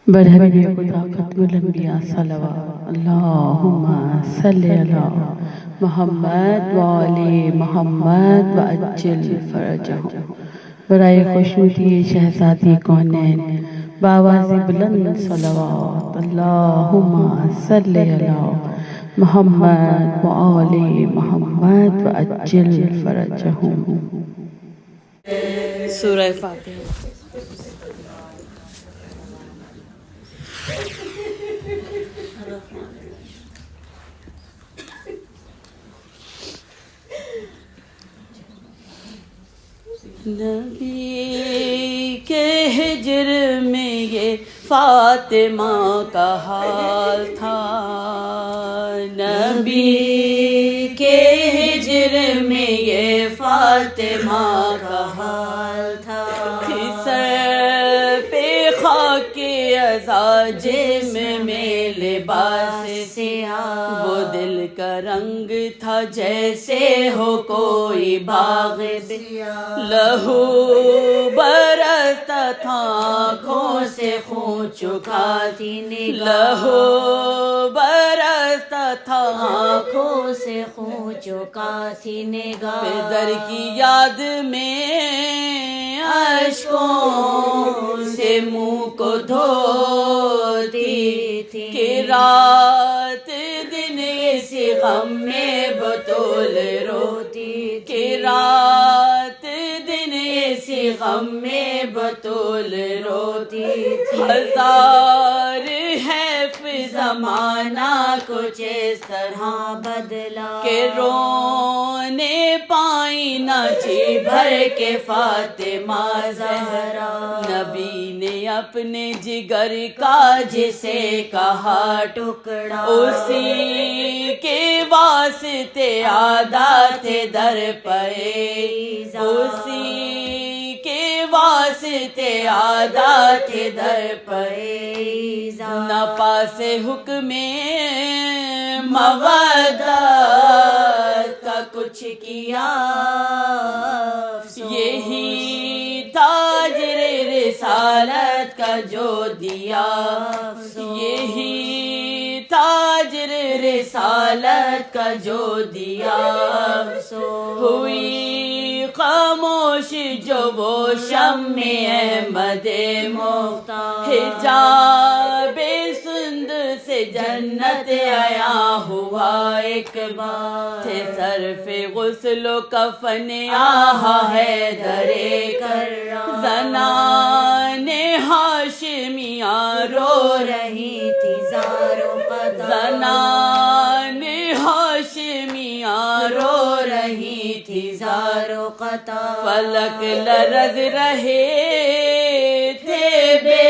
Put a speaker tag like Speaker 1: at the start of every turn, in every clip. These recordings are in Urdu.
Speaker 1: برحبی خدا ختم الانبیاء صلوات اللہم صلی علی محمد وآل محمد وعجل فرجہم۔ برائے خوشنودی شہزادی کونین بآواز بلند صلوات اللہم صلی علی محمد وآل محمد وعجل فرجہم۔ سورہ فاتحہ۔ نبی کے ہجر میں یہ فاطمہ کا حال تھا، نبی کے ہجر میں یہ فاطمہ کا حال تھا، سر پہ خاک عزا جسم میں لباس سیاہ، وہ دل کا رنگ تھا جیسے ہو کوئی باغ سیاہ، لہو برستا تھا آنکھوں سے خون چکا تھی نگاہ، لہو برستا تھا آنکھوں سے خون چکا تھی نگاہ، پدر کی یاد میں اشکوں سے منہ کو دھوتی تھی، کہ رات دن اسی غم میں بطول روتی، کہ رات دن اسی غم میں بطول روتی تھی، ہزار حیف زمانہ کچھ اس طرح بدلا، کہ رونے پائی نہ جی بھر کے فاطمہ زہرا، نبی نے اپنے جگر کا جسے کہا ٹکڑا، اسی کے واسطے عادات در پائے، اسی کے واسطے عادات در پائے، نہ پاس حکم مودت کا کچھ کیا، یہی تاجر رسالت کا جو دیا، یہی تاجر رسالت کا جو دیا، ہوئی خاموش جو وہ شمع احمد مختار، حجاب سند سے جنت آیا ہوا ایک بار، تھے صرف غسل و کفن آہا ہے درے کرام، زنان ہاشمیہ رو رہی تھی زارو قطع، زنان ہاشمیہ رو رہی تھی زارو قطع، فلک لرز رہے تھے بے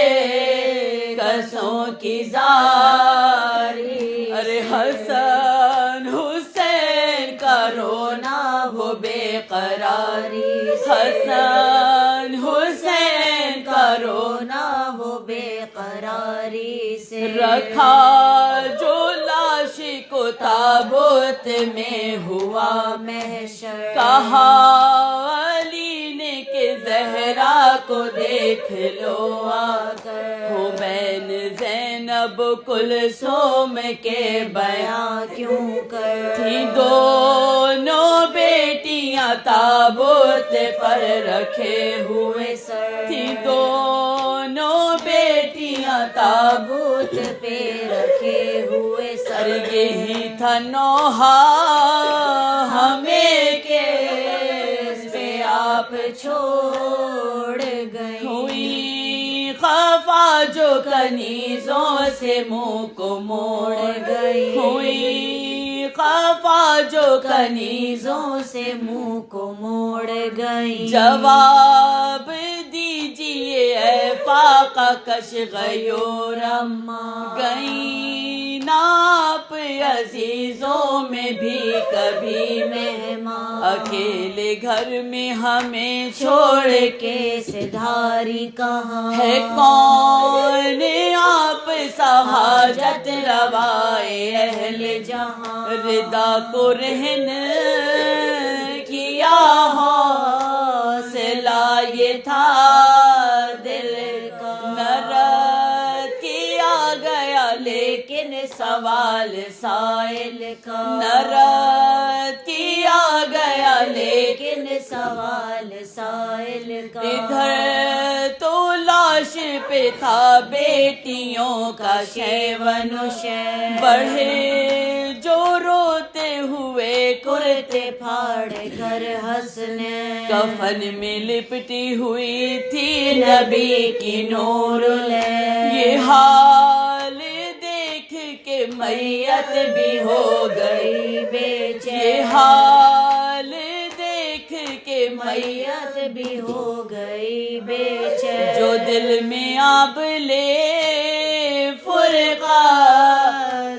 Speaker 1: کسوں کی زاری، ارے حسن حسین کا رونا وہ بے قراری، حسن حسین کا رونا وہ بے قراری سے، رکھا جو لاش کو تابوت میں ہوا محشر، کہا علی نے کہ زہرا کو دیکھ لو آ کر، ہو بین زینب کلثوم کے بیاں کیوں کر، تھی دونوں بیٹیاں تابوت پر رکھے ہوئے سر، تھی دونوں بیٹیاں تابوت پہ رکھے ہوئے سر، یہی تھا نوحہ ہمیں کہ اس پہ آپ چھوڑ گئی، ہوئی خفا جو کنیزوں سے منہ کو موڑ گئی، ہوئی خفا جو کنیزوں سے منہ کو موڑ گئی، جواب دیجئے اے فاقہ کش غیور اماں، گئی نا آپ عزیزوں میں بھی کبھی مہمان، اکیلے گھر میں ہمیں چھوڑ کے سدھاری کہاں، ہے کون آپ سا حاجت روائے اہل جہاں، ردا کو رہن کیا حوصلہ یہ تھا دل کا، نہ رات کی لیکن سوال سائل کا نہ رد کیا گیا، لیکن سوال سائل کا ادھر تو لاش پہ تھا بیٹیوں کا شے و نشے، بڑھے جو روتے ہوئے کرتے پھاڑ کر ہنسنے، کفن میں لپٹی ہوئی تھی نبی کی نور لے، یہ حال دیکھ کے میت بھی ہو گئی بے چین، یہ حال دیکھ کے میت بھی ہو گئی بے چین، جو دل میں آب لے فرقہ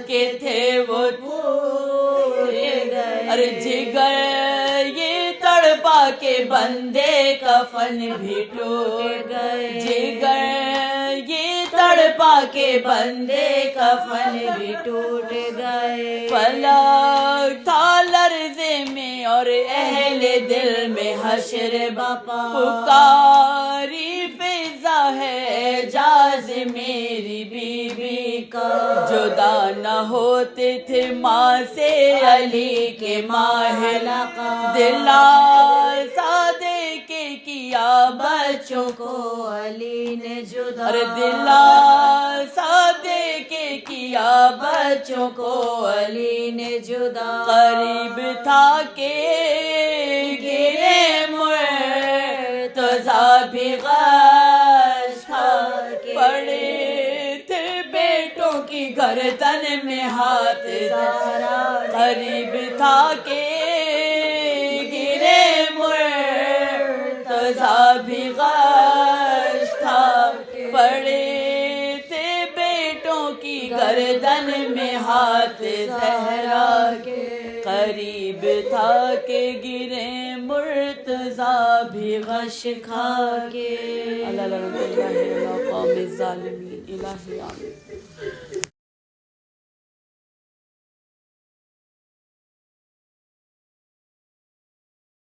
Speaker 1: کے تھے وہ ٹوٹ گئے، ارے جگر یہ تڑپا کے بندے کفن بھی ٹوٹ گئے، جگر یہ تڑپا کے بندے کفن بھی ٹوٹ گئے، فلک تھا لرزے میں اور اہل دل میں حشر باپا، پکاری فضا ہے اعجاز میری بی بی کا، جدا نہ ہوتے تھے ماں سے علی کے ماہلا کا، دلاسا دے کے کیا بچوں کو علی نے جدا، دلاسا دے کے کیا بچوں کو علی نے جدا، قریب تھا کہ گرے مرتضیٰ بھی غش تھا کہ پڑے تھے بیٹوں کی گردن میں ہاتھ زہرا، قریب تھا کہ گرے مرتضیٰ بھی غش تھا، پڑے تھے بیٹوں کی گردن میں ہاتھ زہرا کے، قریب تھا کہ گرے مرتضیٰ بھی غش کھا کے، اللہ قوم الظالمین، الہی آمین۔